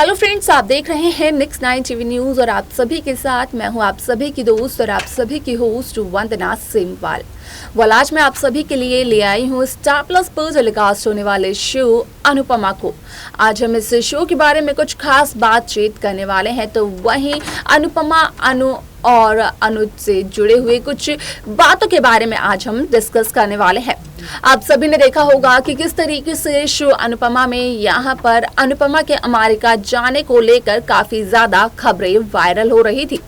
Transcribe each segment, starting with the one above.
Hello friends, आप देख रहे हैं नेक्स्ट 9 टीवी न्यूज और आप सभी के साथ मैं हूं आप सभी की दोस्त और आप सभी की होस्ट वंदना सिंहवाल। आज मैं आप सभी के लिए ले आई हूं स्टार प्लस पर टेलीकास्ट होने वाले शो अनुपमा को। आज हम इस शो के बारे में कुछ खास बातचीत करने वाले हैं, तो वहीं अनुपमा, अनु और अनुज से जुड़े हुए कुछ बातों के बारे में आज हम डिस्कस करने वाले हैं। आप सभी ने देखा होगा कि किस तरीके से शो अनुपमा में यहाँ पर अनुपमा के अमेरिका जाने को लेकर काफी ज्यादा खबरें वायरल हो रही थी।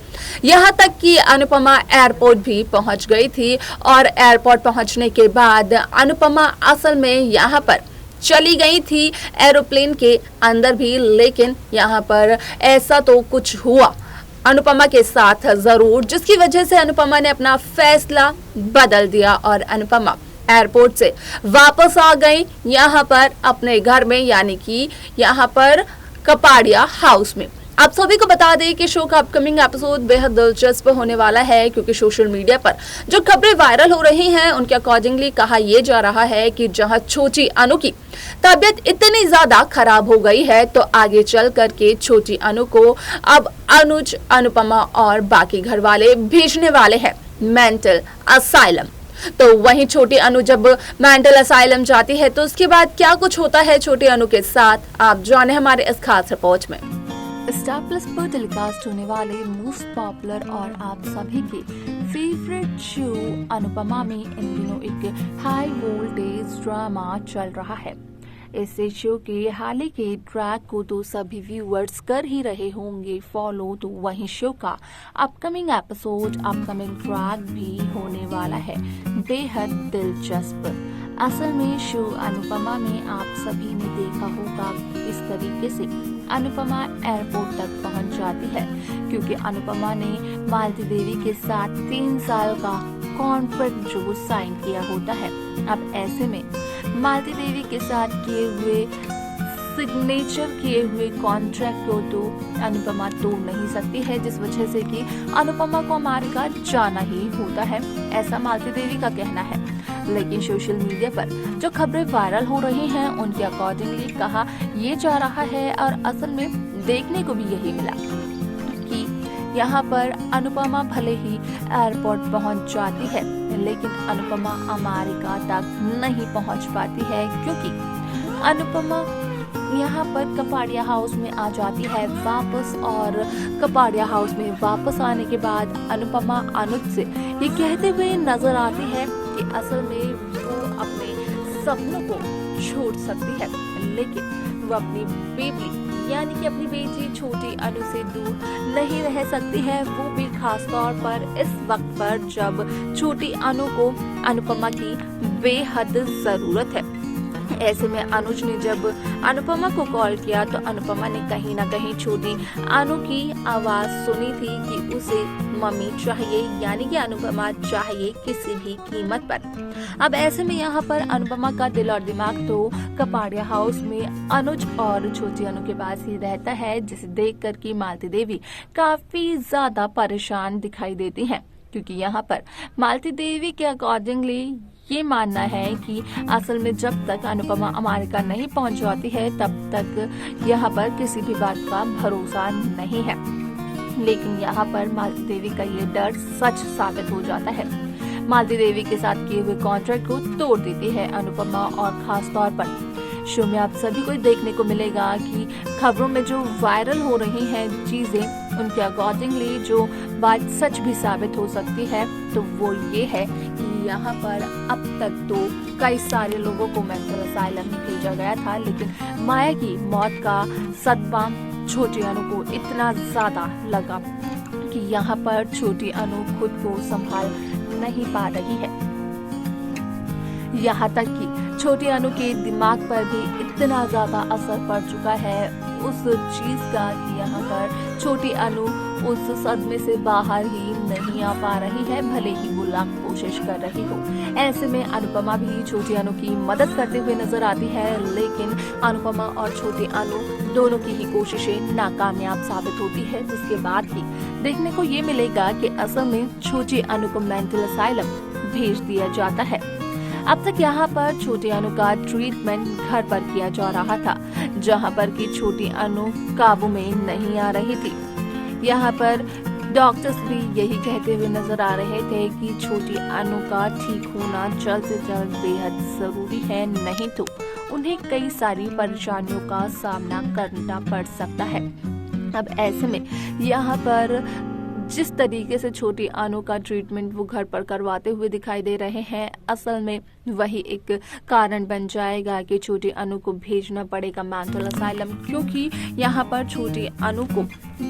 यहाँ तक कि अनुपमा एयरपोर्ट भी पहुंच गई थी और एयरपोर्ट पहुंचने के बाद अनुपमा असल में यहाँ पर चली गई थी एरोप्लेन के अंदर भी, लेकिन यहाँ पर ऐसा तो कुछ हुआ अनुपमा के साथ जरूर, जिसकी वजह से अनुपमा ने अपना फैसला बदल दिया और अनुपमा एयरपोर्ट से वापस आ गई यहाँ पर अपने घर में, यानी कि यहाँ पर कपाड़िया हाउस में। आप सभी को बता दें कि शो का अपकमिंग एपिसोड बेहद दिलचस्प होने वाला है, क्योंकि सोशल मीडिया पर जो खबरें वायरल हो रही हैं उनके अकॉर्डिंगली कहा यह जा रहा है कि जहां छोटी अनु की तबीयत इतनी ज्यादा खराब हो गई है, तो आगे चल करके छोटी अनु को अब अनुज, अनुपमा और बाकी घर वाले भेजने वाले हैं मेंटल असाइलम। तो वहीं छोटी अनु जब मेंटल असाइलम जाती है तो उसके बाद क्या कुछ होता है छोटी अनु के साथ, आप जाने हमारे इस खास रिपोर्ट में। स्टार प्लस पर टेलीकास्ट होने वाले मोस्ट पॉपुलर और आप सभी के फेवरेट शो अनुपमा में इन दिनों एक हाई वोल्टेज ड्रामा चल रहा है। इस शो के हाल ही के ट्रैक को तो सभी व्यूअर्स कर ही रहे होंगे फॉलो, तो वहीं शो का अपकमिंग एपिसोड, अपकमिंग ट्रैक भी होने वाला है बेहद दिलचस्प। असल में शो अनुपमा में आप सभी ने देखा होगा इस तरीके से अनुपमा एयरपोर्ट तक पहुंच जाती है, क्योंकि अनुपमा ने मालती देवी के साथ 3 साल का कॉन्ट्रैक्ट जो साइन किया होता है। अब ऐसे में मालती देवी के साथ किए हुए सिग्नेचर किए हुए कॉन्ट्रैक्ट को तो अनुपमा तोड़ नहीं सकती है, जिस वजह से कि अनुपमा को अमेरिका जाना ही होता है, ऐसा मालती देवी का कहना है। लेकिन सोशल मीडिया पर जो खबरें वायरल हो रही हैं उनके अकॉर्डिंगली कहा यह जा रहा है, और असल में देखने को भी यही मिला कि यहाँ पर अनुपमा भले ही एयरपोर्ट पहुँच जाती है, लेकिन अनुपमा अमेरिका तक नहीं पहुँच पाती है, क्योंकि अनुपमा यहाँ पर कपाड़िया हाउस में आ जाती है वापस। और कपाड़िया हाउस में वापस आने के बाद अनुपमा अनुज से ये कहते हुए नजर आती है कि असल में वो अपने सपनों को छोड़ सकती है, लेकिन वो अपनी बेबी यानी कि अपनी बेटी छोटी अनु से दूर नहीं रह सकती है, वो भी खास तौर पर इस वक्त पर जब छोटी अनु को अनुपमा की बेहद जरूरत है। ऐसे में अनुज ने जब अनुपमा को कॉल किया तो अनुपमा ने कहीं ना कहीं छोटी अनु की आवाज सुनी थी कि उसे मम्मी चाहिए, यानी कि अनुपमा चाहिए किसी भी कीमत पर। अब ऐसे में यहाँ पर अनुपमा का दिल और दिमाग तो कपाड़िया हाउस में अनुज और छोटी अनु के पास ही रहता है, जिसे देख कर की मालती देवी काफी ज्यादा परेशान दिखाई देती हैं, क्योंकि यहाँ पर मालती देवी के अकॉर्डिंगली ये मानना है कि असल में जब तक अनुपमा अमेरिका नहीं पहुंच जाती है तब तक यहाँ पर किसी भी बात का भरोसा नहीं है। लेकिन यहाँ पर मालती देवी का ये डर सच साबित हो जाता है। मालती देवी के साथ किए हुए कॉन्ट्रैक्ट को तोड़ देती है अनुपमा, और खास तौर पर शो में आप सभी को देखने को मिलेगा कि खबरों में जो वायरल हो रही हैं चीजें, उनके अकॉर्डिंगली जो बात सच भी साबित हो सकती है, तो वो ये है कि यहाँ पर अब तक तो कई सारे लोगों को मेंटल असाइलम में भेजा गया था, लेकिन माया की मौत का सदमा छोटी अनु को इतना ज्यादा लगा कि यहाँ पर छोटी अनु खुद को संभाल नहीं पा रही है। यहाँ तक कि छोटी अनु के दिमाग पर भी इतना ज्यादा असर पड़ चुका है उस चीज का कि यहाँ पर छोटी अनु उस सदमे से बाहर ही नहीं आ पा रही है, भले ही वो लाख कोशिश कर रही हो। ऐसे में अनुपमा भी छोटी अनु की मदद करते हुए नजर आती है, लेकिन अनुपमा और छोटी अनु दोनों की ही कोशिशें नाकामयाब साबित होती है, जिसके बाद ही देखने को ये मिलेगा कि असल में छोटी अनु को मेंटल असाइलम भेज दिया जाता है। अब तक यहाँ पर छोटी अनु का ट्रीटमेंट घर पर किया जा रहा था, जहाँ पर कि छोटी अनु काबू में नहीं आ रही थी। यहाँ पर डॉक्टर्स भी यही कहते हुए नजर आ रहे थे कि छोटी अनु का ठीक होना जल्द से जल्द बेहद जरूरी है, नहीं तो उन्हें कई सारी परेशानियों का सामना करना पड़ सकता है। अब ऐसे में यहाँ पर जिस तरीके से छोटी अनु का ट्रीटमेंट वो घर पर करवाते हुए दिखाई दे रहे हैं, असल में वही एक कारण बन जाएगा कि छोटी अनु को भेजना पड़ेगा मेंटल असाइलम, क्योंकि यहाँ पर छोटी अनु को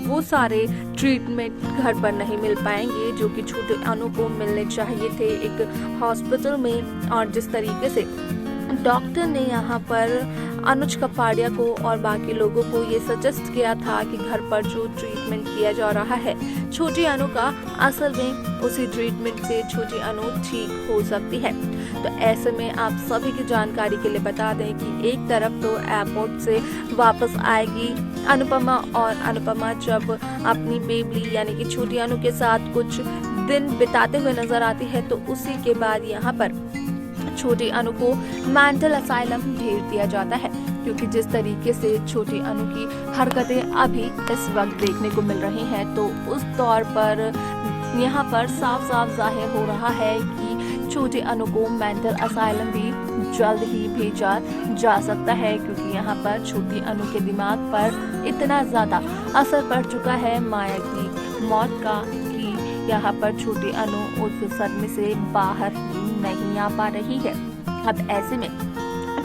वो सारे ट्रीटमेंट घर पर नहीं मिल पाएंगे जो कि छोटी अनु को मिलने चाहिए थे एक हॉस्पिटल में। और जिस तरीके से डॉक्टर ने यहाँ पर अनुज कपाड़िया को और बाकी लोगों को ये सजेस्ट किया था कि घर पर जो ट्रीटमेंट किया जा रहा है छोटी अनु का, असल में उसी ट्रीटमेंट से छोटी अनु ठीक हो सकती है। तो ऐसे में आप सभी की जानकारी के लिए बता दें कि एक तरफ तो एयरपोर्ट से वापस आएगी अनुपमा, और अनुपमा जब अपनी बेबी यानी कि छोटी अनु के साथ कुछ दिन बिताते हुए नजर आती है, तो उसी के बाद यहाँ पर छोटी अनु को मेंटल असाइलम भेज दिया जाता है, क्योंकि जिस तरीके से छोटी अनु की हरकतें अभी इस वक्त देखने को मिल रही हैं, तो उस तौर पर यहाँ पर साफ साफ जाहिर हो रहा है कि छोटी अनु को मेंटल असाइलम भी जल्द ही भेजा जा सकता है, क्योंकि यहाँ पर छोटी अनु के दिमाग पर इतना ज्यादा असर पड़ चुका है माया की मौत का कि यहाँ पर छोटी अनु उस सदमे से बाहर नहीं आ पा रही है। अब ऐसे में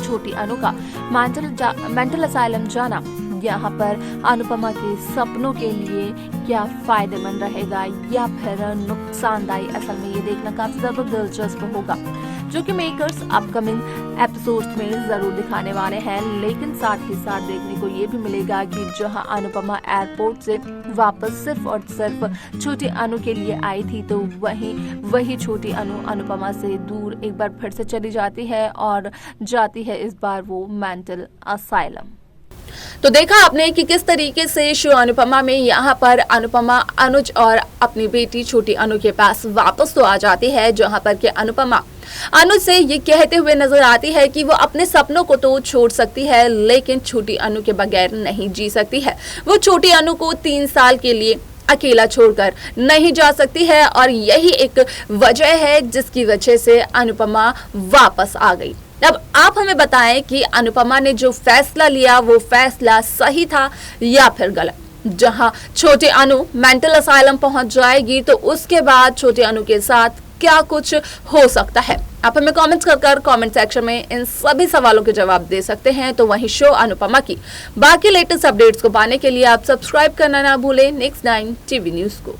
छोटी अनु का मेंटल असाइलम जाना यहाँ पर अनुपमा के सपनों के लिए क्या फायदेमंद रहेगा या फिर नुकसानदायी, असल में ये देखना काफी ज्यादा दिलचस्प होगा, जो कि मेकर्स अपकमिंग एपिसोड्स में जरूर दिखाने वाले हैं। लेकिन साथ ही साथ देखने को ये भी मिलेगा कि जहां अनुपमा एयरपोर्ट से वापस सिर्फ और सिर्फ छोटी अनु के लिए आई थी, तो वही छोटी अनु अनुपमा से दूर एक बार फिर से चली जाती है और जाती है इस बार वो मेंटल असाइलम। तो देखा आपने कि किस तरीके से शो अनुपमा में यहाँ पर अनुपमा अनुज और अपनी बेटी छोटी अनु के पास वापस तो आ जाती है, जहाँ पर कि अनुपमा अनुज से ये कहते हुए नजर आती है कि वो अपने सपनों को तो छोड़ सकती है, लेकिन छोटी अनु के बगैर नहीं जी सकती है। वो छोटी अनु को 3 साल के लिए अकेला छोड़कर नहीं जा सकती है, और यही एक वजह है जिसकी वजह से अनुपमा वापस आ गई। अब आप हमें बताएं कि अनुपमा ने जो फैसला लिया वो फैसला सही था या फिर गलत। जहां छोटी अनु मेंटल असाइलम पहुंच जाएगी, तो उसके बाद छोटी अनु के साथ क्या कुछ हो सकता है, आप हमें कमेंट्स कर कमेंट सेक्शन में इन सभी सवालों के जवाब दे सकते हैं। तो वहीं शो अनुपमा की बाकी लेटेस्ट अपडेट्स को पाने के लिए आप सब्सक्राइब करना ना भूलें Next 9 TV न्यूज को।